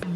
We're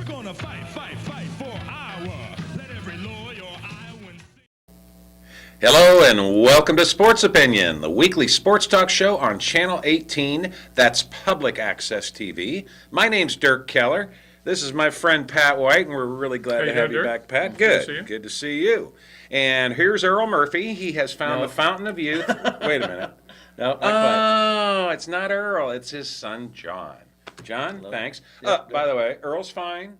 gonna fight, fight, fight for Iowa. Let every loyal Iowan sing. Hello and welcome to Sports Opinion, the weekly sports talk show on Channel 18. That's Public Access TV. My name's Dirk Keller. This is my friend Pat White, and we're really glad How to you have doing, you Dirk? back, Pat. Good to see Good. you. Good to see you. And here's Earl Murphy. He has found the fountain of youth. Wait a minute. No, not quite. Oh, it's not Earl. It's his son, John. John, Hello. thanks. Yeah, By the way, Earl's fine.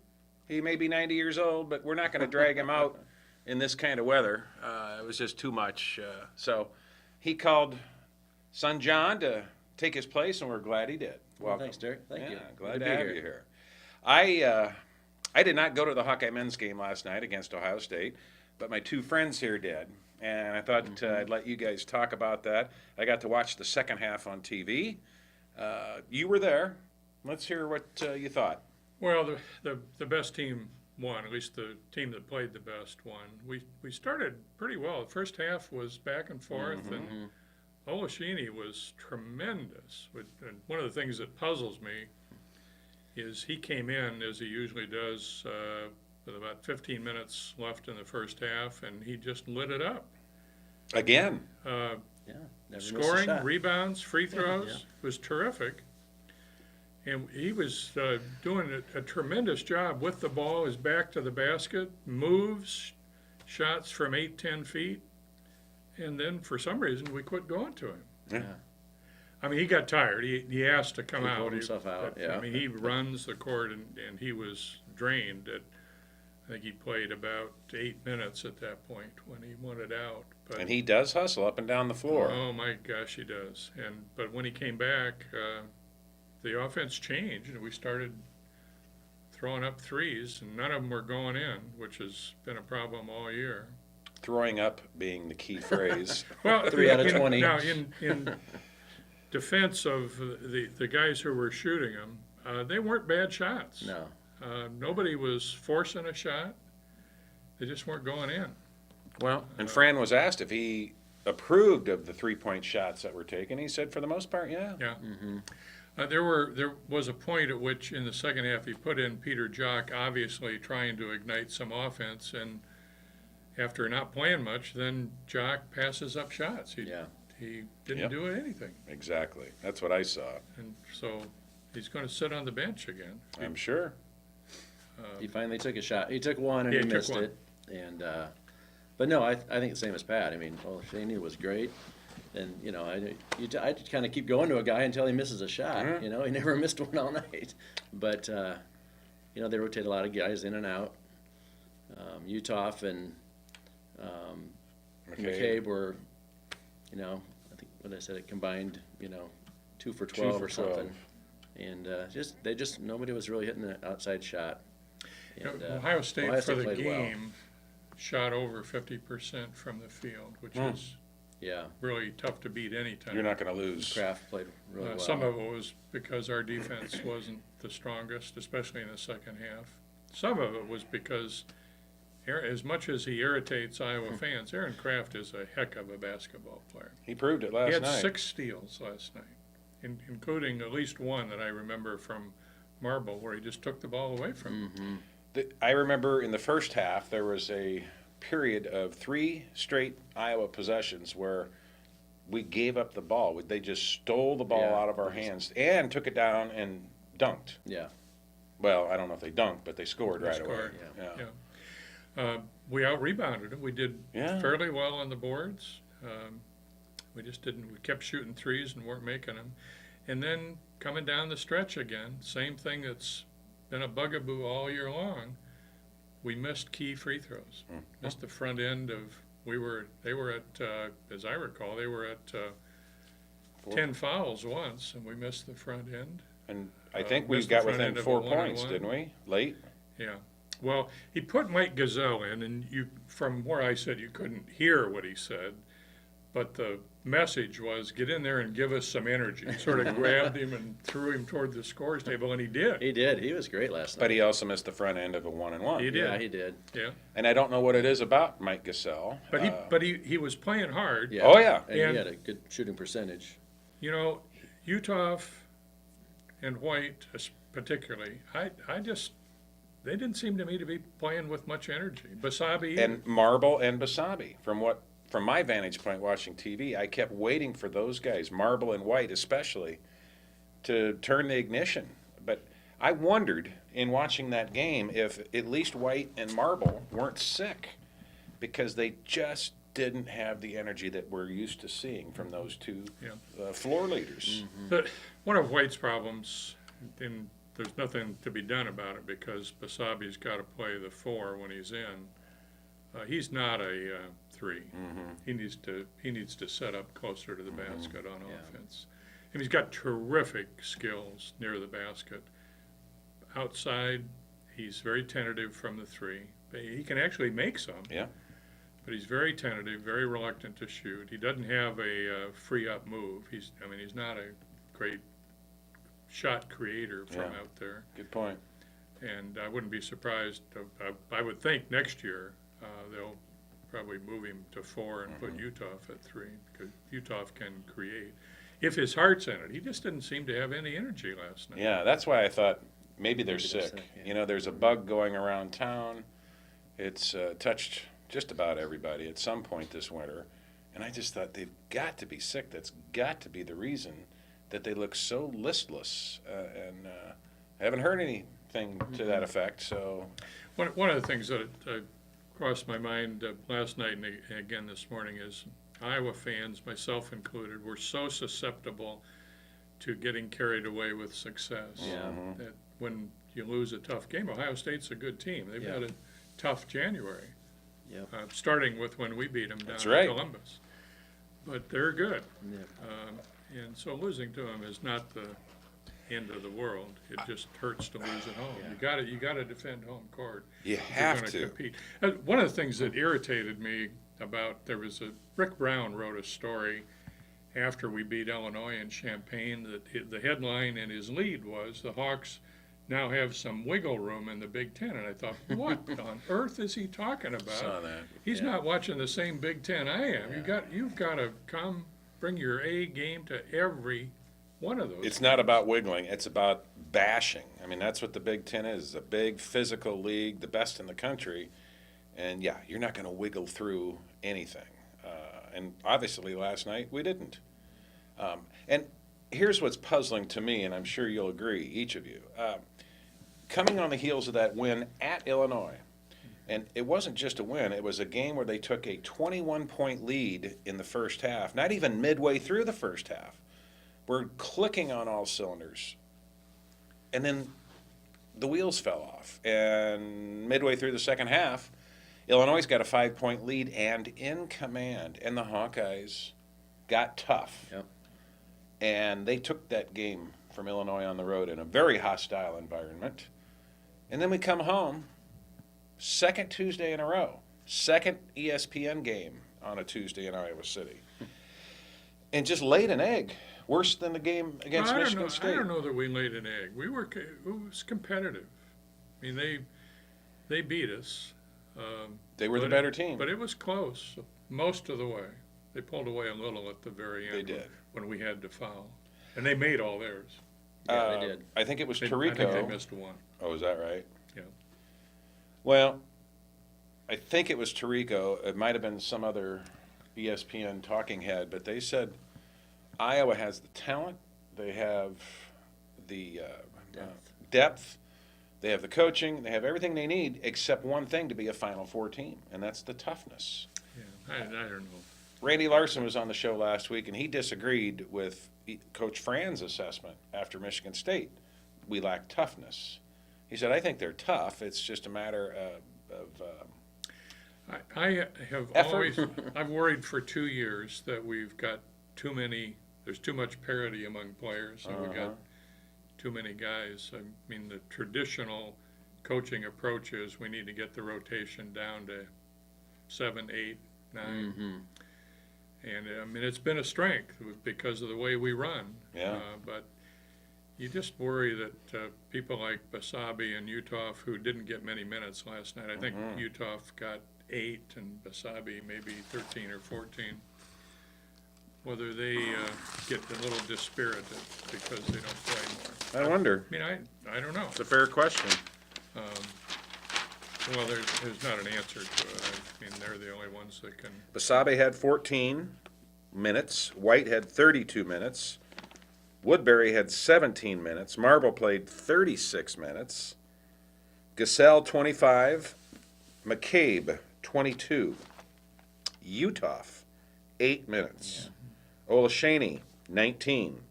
He may be 90 years old, but we're not going to drag him out in this kind of weather. It was just too much. So he called son John to take his place, and we're glad he did. Well, thanks, Dirk. Thank you. Glad Good to be have you here. I did not go to the Hawkeye men's game last night against Ohio State, but my two friends here did. And I thought I'd let you guys talk about that. I got to watch the second half on TV. You were there. Let's hear what you thought. Well, the best team won, at least the team that played the best won. We started pretty well. The first half was back and forth, and Olashini was tremendous. And one of the things that puzzles me is he came in, as he usually does, with about 15 minutes left in the first half, and he just lit it up. Again. Yeah, never missed a Scoring, shot. rebounds, free throws Yeah. was terrific. And he was doing a tremendous job with the ball, his back to the basket, moves, shots from 8-10 feet. And then for some reason, we quit going to him. Yeah. I mean, he got tired. He asked to come He out. pulled himself out, yeah. I mean, he runs the court, and he was drained. I think he played about 8 minutes at that point when he wanted out. But And he does hustle up and down the floor. oh my gosh, he does. But when he came back, the offense changed, and we started throwing up threes, and none of them were going in, which has been a problem all year. Throwing up being the key phrase. Well, 3 out of 20. Now, in defense of the guys who were shooting them, they weren't bad shots. No. Nobody was forcing a shot. They just weren't going in. Well, and Fran was asked if he approved of the three-point shots that were taken. He said, for the most part, yeah. Yeah. There was a point at which in the second half he put in Peter Jock, obviously trying to ignite some offense, and after not playing much, then Jock passes up shots. He didn't Yep. do anything, Exactly. That's what I saw. and so he's going to sit on the bench again. I'm sure. He finally took a shot. He took one and Yeah, he he took missed one. it. And but no, I think the same as Pat. I mean, Olashini was great. And, you know, I kind of keep going to a guy until he misses a shot. Mhm. You know, he never missed one all night. But, you know, they rotate a lot of guys in and out. Utah and McCabe were, you know, I think what I said, it combined, you know, 2 for 12 for or 12. something. And nobody was really hitting an outside shot. And, Ohio State Ohio for State the played well. game shot over 50% from the field, which is Yeah, really tough to beat anytime. You're not going to lose. Kraft played really well. Some of it was because our defense wasn't the strongest, especially in the second half. Some of it was because, as much as he irritates Iowa fans, Aaron Kraft is a heck of a basketball player. He proved it last He had night. 6 steals last night, including at least one that I remember from Marble, where he just took the ball away from him. I remember in the first half there was a period of 3 straight Iowa possessions where we gave up the ball. They just stole the ball Yeah. out of our hands and took it down and dunked. Yeah, Well, I don't know if they dunked, but they scored They right scored, away. yeah. We out-rebounded them. We did Yeah. fairly well on the boards. We just didn't, we kept shooting threes and weren't making them. And then coming down the stretch again, same thing that's been a bugaboo all year long, we missed key free throws. Missed the front end of, they were at, as I recall, they were at 10 fouls once, and we missed the front end. And I think we missed the got front within end of a 4 points, 1-on-1. didn't we? Late? Yeah. Well, he put Mike Gazelle in, and from where I said you couldn't hear what he said, But the message was, get in there and give us some energy. Sort of grabbed him and threw him toward the scores table, and he did. He did. He was great last night. But he also missed the front end of a 1-1. He did. Yeah, he did. Yeah. And I don't know what it is about Mike Gasell. But he was playing hard. Yeah. Oh, yeah. And And- he had a good shooting percentage. You know, Utah and White particularly, they didn't seem to me to be playing with much energy. Basabe, And Marble and Basabe. From my vantage point watching TV, I kept waiting for those guys, Marble and White especially, to turn the ignition. But I wondered in watching that game if at least White and Marble weren't sick, because they just didn't have the energy that we're used to seeing from those two floor leaders. But one of White's problems, and there's nothing to be done about it because Basabe's got to play the 4 when he's in. He's not a 3. He needs to set up closer to the basket on offense. And he's got terrific skills near the basket. Outside, he's very tentative from the 3. He can actually make some. Yeah. But he's very tentative, very reluctant to shoot. He doesn't have a free up move. He's not a great shot creator from Yeah. out there. Good point. And I wouldn't be surprised. I would think next year they'll probably move him to 4 and put Utah at 3 because Utah can create. If his heart's in it, he just didn't seem to have any energy last night. Yeah, that's why I thought maybe they're Maybe they're sick. sick, yeah. You know, there's a bug going around town. It's touched just about everybody at some point this winter. And I just thought they've got to be sick. That's got to be the reason that they look so listless. And I haven't heard anything to that effect. So, One of the things that crossed my mind last night and again this morning is Iowa fans, myself included, were so susceptible to getting carried away with success. Yeah. That when you lose a tough game, Ohio State's a good team. They've Yeah. had a tough January, Yep. Starting with when we beat them down That's in right. Columbus. But they're good. Yep. And so losing to them is not the end of the world. It just hurts to lose at home. Yeah. You got to defend home court. you if you're have gonna to. compete. One of the things that irritated me about Rick Brown wrote a story after we beat Illinois in Champaign that the headline in his lead was the Hawks now have some wiggle room in the Big Ten, and I thought, what on earth is he talking about? Saw that. He's Yeah. not watching the same Big Ten I am. You've got to come bring your A game to every one of those. It's not about wiggling. It's about bashing. I mean, that's what the Big Ten is. It's a big physical league, the best in the country. And, yeah, you're not going to wiggle through anything. And obviously last night we didn't. And here's what's puzzling to me, and I'm sure you'll agree, each of you. Coming on the heels of that win at Illinois, and it wasn't just a win, it was a game where they took a 21-point lead in the first half, not even midway through the first half. We're clicking on all cylinders. And then the wheels fell off. And midway through the second half, Illinois got a 5-point lead and in command. And the Hawkeyes got tough. Yep. And they took that game from Illinois on the road in a very hostile environment. And then we come home, second Tuesday in a row, second ESPN game on a Tuesday in Iowa City. And just laid an egg, worse than the game against Michigan State. I don't know that we laid an egg. It was competitive. I mean, they beat us. They were the but better team. But it was close most of the way. They pulled away a little at the very end. They did. When we had to foul. And they made all theirs. Yeah, they did. I think it was I Tirico. think they missed one. Oh, is that right? Yeah. Well, I think it was Tirico. It might have been some other ESPN talking head, but they said Iowa has the talent, they have the depth, they have the coaching, they have everything they need except one thing to be a Final Four team, and that's the toughness. Yeah. I don't know. Randy Larson was on the show last week, and he disagreed with Coach Fran's assessment after Michigan State. We lack toughness. He said, I think they're tough. It's just a matter of I have effort. always, I've worried for 2 years that we've got there's too much parity among players, and we got too many guys. I mean, the traditional coaching approach is we need to get the rotation down to 7, 8, 9. And, I mean, it's been a strength because of the way we run. Yeah. But you just worry that people like Basabe and Uthoff, who didn't get many minutes last night, I think Uthoff got 8 and Basabe maybe 13 or 14, whether they get a little dispirited because they don't play more. I wonder. I mean, I don't know. It's a fair question. Well, there's not an answer to it. I mean, they're the only ones that can. Basabe had 14 minutes. White had 32 minutes. Woodbury had 17 minutes. Marble played 36 minutes. Gasell, 25. McCabe, 22. Uthoff, 8 minutes. Olashaney, 19.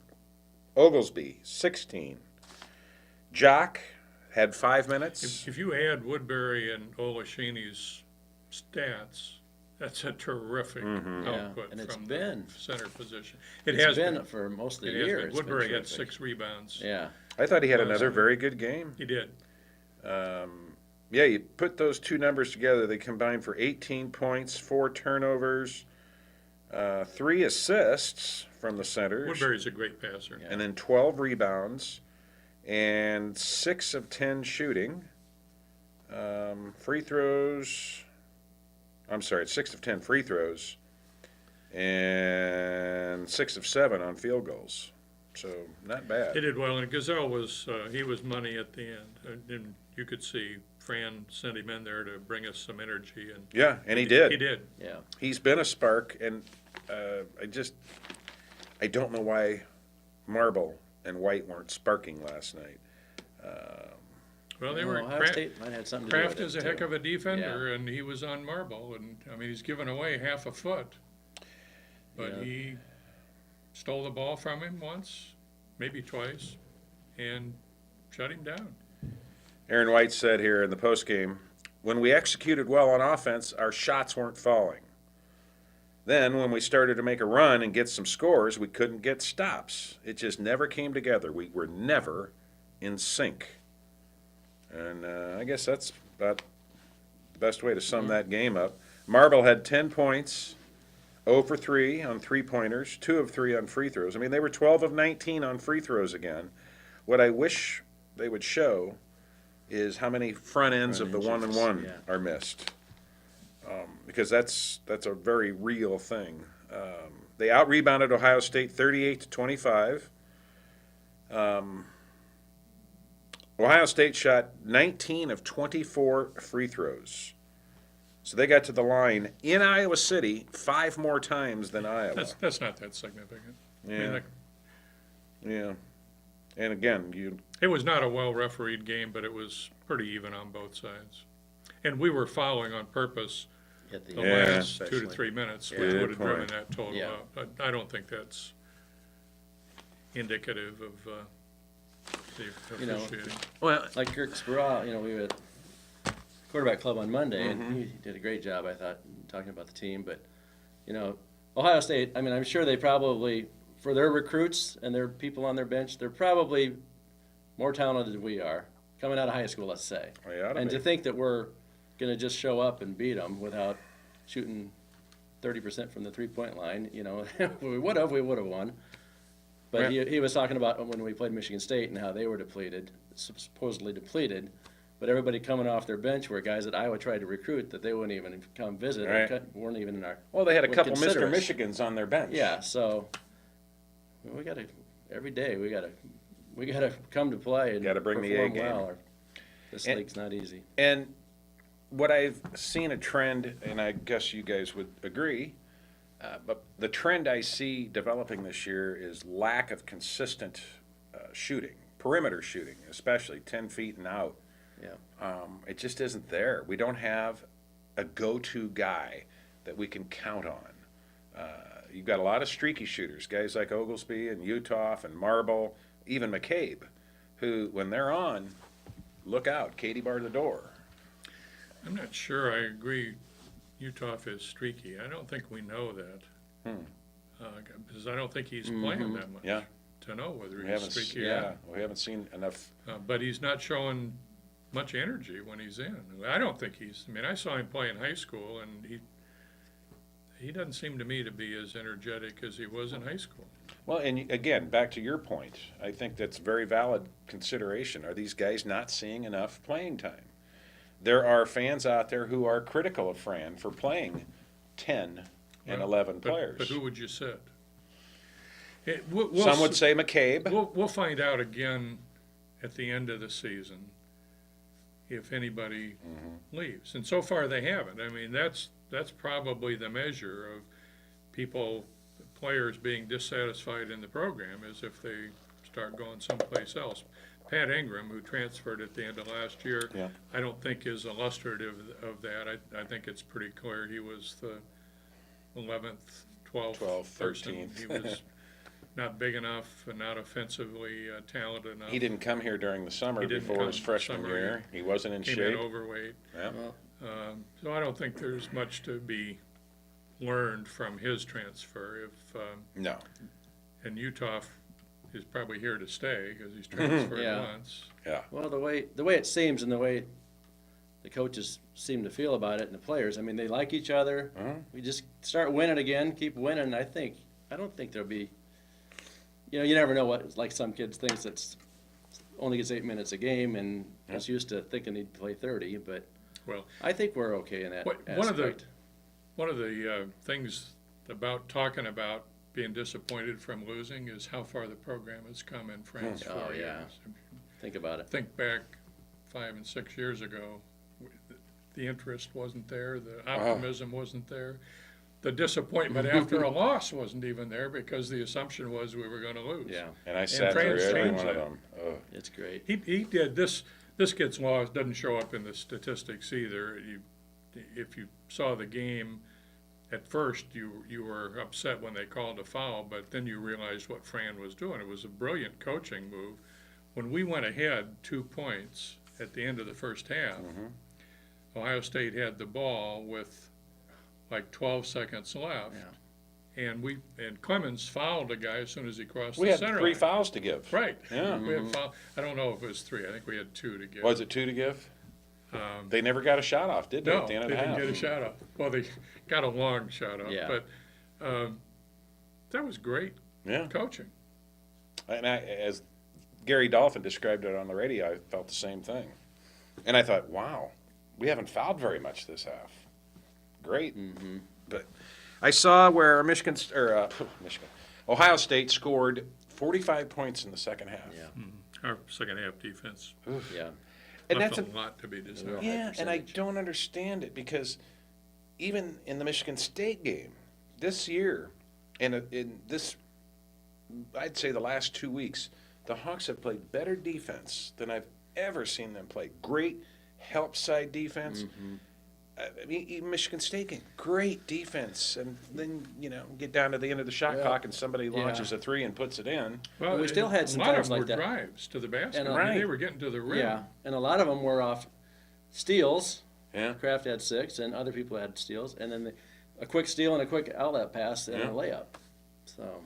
Oglesby, 16. Jock had 5 minutes. If you add Woodbury and Olashaney's stats, that's a terrific output and it's from been. the center position. It's been for most of the It has year. been. It's been Woodbury had terrific. 6 rebounds. Yeah. I thought he had another very good game. He did. Yeah, you put those two numbers together, they combine for 18 points, 4 turnovers, 3 assists from the centers, Woodbury's a great passer. Yeah. and then 12 rebounds, and 6 of 10 shooting. Free throws, I'm sorry, 6 of 10 free throws, and 6 of 7 on field goals. So, not bad. He did well, and Gazelle was, he was money at the end. And you could see Fran sent him in there to bring us some energy, and Yeah, and he did. he did. Yeah. He's been a spark, and I don't know why Marble and White weren't sparking last night. Well, they Well, were, Ohio State might have had something to do Kraft with is it, a heck too. of a defender, and he was on Marble, and, I mean, he's given away half a foot. But Yeah. he stole the ball from him once, maybe twice, and shut him down. Aaron White said here in the postgame, when we executed well on offense, our shots weren't falling. Then, when we started to make a run and get some scores, we couldn't get stops. It just never came together. We were never in sync. And I guess that's about the best way to sum that game up. Marble had 10 points, 0 for 3 on three-pointers, 2 of 3 on free throws. I mean, they were 12 of 19 on free throws again. What I wish they would show is how many front ends of the Front 1-and-1 yeah. are missed. Because that's a very real thing. They out-rebounded Ohio State 38-25. Ohio State shot 19 of 24 free throws. So they got to the line in Iowa City 5 more times than Iowa. That's not that significant. I mean, Yeah. like, Yeah. And again, it was not a well-refereed game, but it was pretty even on both sides. And we were fouling on purpose At the the end, last 2 to especially. 3 minutes, Yeah. which Good would have driven point. that total Yeah. up. But I don't think that's indicative of the You know, officiating. well, Like Kirk Sproul, we were at quarterback club on Monday, and he did a great job, I thought, talking about the team. But, Ohio State, I mean, I'm sure they probably, for their recruits and their people on their bench, they're probably more talented than we are, coming out of high school, let's say. they ought to And be. to think that we're going to just show up and beat them without shooting 30% from the three-point line, we would have won. But he was talking about when we played Michigan State and how they were depleted, supposedly depleted, but everybody coming off their bench were guys that Iowa tried to recruit that they wouldn't even come visit, or Right. weren't even in our. Well, they had a would couple consider Mr. us. Michigans on their bench. Yeah, so we got to every day we got to come to play and Gotta bring the perform A game. well. Or this And- league's not easy. And what I've seen a trend, and I guess you guys would agree, but the trend I see developing this year is lack of consistent shooting, perimeter shooting, especially 10 feet and out. Yeah. It just isn't there. We don't have a go-to guy that we can count on. You've got a lot of streaky shooters, guys like Oglesby and Uthoff and Marble, even McCabe, who, when they're on, look out, Katie bar the door. I'm not sure I agree Uthoff is streaky. I don't think we know that. Because I don't think he's playing that much Yeah. to know whether We he's haven't, streaky or not. we haven't seen enough. But he's not showing much energy when he's in. I don't think I saw him play in high school, and he doesn't seem to me to be as energetic as he was in high school. Well, and again, back to your point, I think that's very valid consideration. Are these guys not seeing enough playing time? There are fans out there who are critical of Fran for playing 10 and Well, 11 players. But who would you sit? Some would say McCabe. We'll find out again at the end of the season if anybody leaves. And so far they haven't. I mean, that's probably the measure of players being dissatisfied in the program, is if they start going someplace else. Pat Ingram, who transferred at the end of last year, Yeah. I don't think is illustrative of that. I think it's pretty clear he was the 11th, 12th person. 13th. He was not big enough and not offensively talented enough. He didn't come here during the summer He didn't before come his freshman summer. year. He wasn't in Came shape. in overweight. Yeah. Well, So I don't think there's much to be learned from his transfer. No. And Utah is probably here to stay because he's transferred Yeah. once. Yeah. well, the way it seems and the way the coaches seem to feel about it and the players, I mean, they like each other. We just start winning again, keep winning. I don't think there'll be, you never know what, like some kids thinks that's only gets 8 minutes a game and is used to thinking he'd play 30, but Well, I think we're okay in that one of the aspect. things about talking about being disappointed from losing is how far the program has come in Fran's Oh, 4 yeah. years. Think about it. Think back 5 and 6 years ago, the interest wasn't there, the optimism wasn't there. The disappointment after a loss wasn't even there because the assumption was we were going to lose. Yeah, And I sat through Fran's every changed one of that. them. Oh. it's great. He did this. This gets lost. Doesn't show up in the statistics either. If you saw the game, at first you were upset when they called a foul, but then you realized what Fran was doing. It was a brilliant coaching move. When we went ahead 2 points at the end of the first half, Ohio State had the ball with like 12 seconds left, and Clemens fouled a guy as soon as he crossed We the had center 3 line. fouls to give. Right. Yeah. We had foul. I don't know if it was 3. I think we had 2 to give. Was it 2 to give? They never got a shot off, did they, No, at the end they of the didn't half? get a shot off. Well, they got a long shot off, Yeah. but that was great Yeah. coaching. And as Gary Dolphin described it on the radio, I felt the same thing. And I thought, wow, we haven't fouled very much this half. Great. But I saw where Ohio State scored 45 points in the second half. Yeah, Our second half defense yeah. And left that's a lot to be desired. high yeah, and I percentage. don't understand it because even in the Michigan State game this year, and in this, I'd say the last 2 weeks, the Hawks have played better defense than I've ever seen them play. Great help side defense. I mean, even Michigan State game, great defense, and then get down to the end of the shot Yeah. clock and somebody launches a 3 and puts it in. Well, we still had some a lot times of them like were that. drives to the basket. And, I mean, they right. were getting to the rim. Yeah, and a lot of them were off steals. Yeah, Kraft had 6, and other people had steals, and then a quick steal and a quick outlet pass and Yeah. a layup. So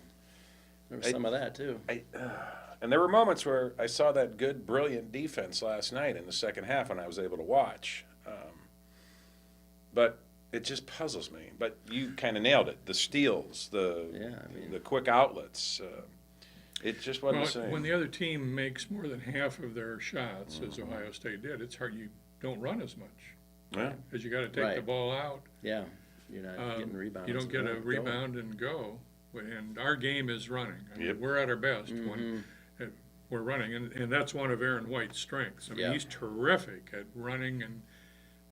there was some of that too. And there were moments where I saw that good, brilliant defense last night in the second half when I was able to watch. But it just puzzles me. But you kind of nailed it. The steals, Yeah, I mean, the quick outlets. It just wasn't Well, the same. when the other team makes more than half of their shots, as Ohio State did, it's hard. You don't run as much Yeah. because you got to take the Right. ball out. yeah, you're not getting rebounds. You don't get a Go. rebound and go. And our game is running. I mean, Yep. we're at our best when we're running, and that's one of Aaron White's strengths. I mean, Yeah. he's terrific at running and